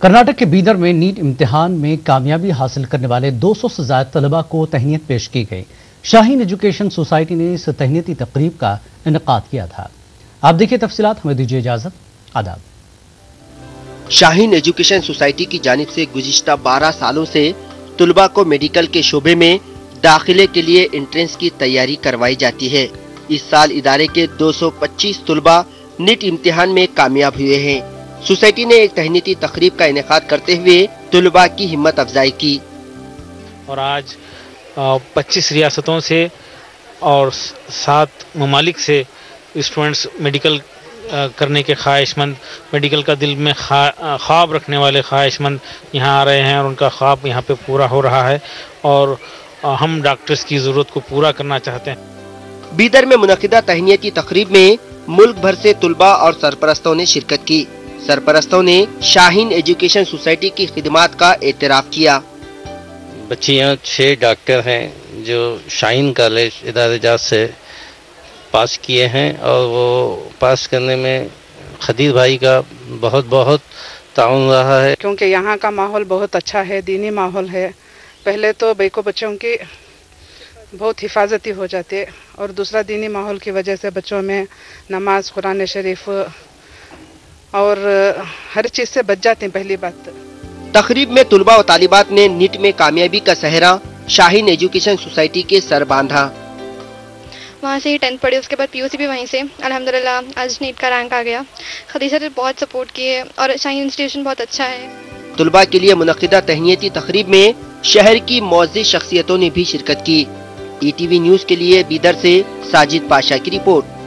کرناٹک کے بیدر میں نیٹ امتحان میں کامیابی حاصل کرنے والے 200 سے زائد طلباء کو تہنیت پیش کی گئی۔ شاہین ایجوکیشن سوسائٹی نے اس تہنیتی تقریب کا انعقاد کیا تھا۔ آپ دیکھیں تفصیلات، ہمیں دیجیے اجازت۔ آداب۔ شاہین ایجوکیشن سوسائٹی کی جانب سے گزشتہ 12 سالوں سے طلباء کو میڈیکل کے شعبے میں داخلے کے لیے انٹرنس کی تیاری کروائی جاتی ہے۔ اس سال ادارے کے 225 طلباء نیٹ امتحان میں کامیاب ہوئے ہیں۔ سوسائٹی نے ایک تہنیتی تقریب کا انعقاد کرتے ہوئے طلباء کی ہمت افزائی کی۔ اور آج 25 ریاستوں سے اور 7 ممالک سے اسٹوڈنٹس میڈیکل کرنے کے خواہش مند، میڈیکل کا دل میں خواب رکھنے والے خواہش مند یہاں آ رہے ہیں اور ان کا خواب یہاں پہ پورا ہو رہا ہے اور ہم ڈاکٹرز کی ضرورت کو پورا کرنا چاہتے ہیں۔ بیدر میں منعقدہ تہنیتی تقریب میں ملک بھر سے طلباء اور سرپرستوں نے شرکت کی۔ سرپرستوں نے شاہین ایجوکیشن سوسائٹی کی خدمات کا اعتراف کیا۔ بچیاں 6 ڈاکٹر ہیں جو شاہین کالج ادارہ جات سے پاس کیے ہیں اور وہ پاس کرنے میں خدیر بھائی کا بہت بہت تعاون رہا ہے، کیونکہ یہاں کا ماحول بہت اچھا ہے، دینی ماحول ہے۔ پہلے تو بیکو بچوں کی بہت حفاظتی ہو جاتے اور دوسرا دینی ماحول کی وجہ سے بچوں میں نماز، قرآن شریف اور ہر چیز سے بچ جاتے ہیں۔ پہلی بات تقریب میں طلباء و طالبات نے نیٹ میں کامیابی کا سہرا شاہین ایجوکیشن سوسائٹی کے سر باندھا۔ وہاں سے ہی 10th پڑھی، اس کے بعد PUC بھی وہیں سے۔ الحمدللہ آج نیٹ کا رینک آ گیا۔ خدیجہ نے بہت سپورٹ کی ہے اور شاہین انسٹیٹیوشن بہت اچھا ہے۔ طلباء کے لیے منعقدہ تہنیتی تقریب میں شہر کی معزز شخصیتوں نے بھی شرکت کی۔ ETV نیوز کے لیے بیدر سے ساجد پاشا کی رپورٹ۔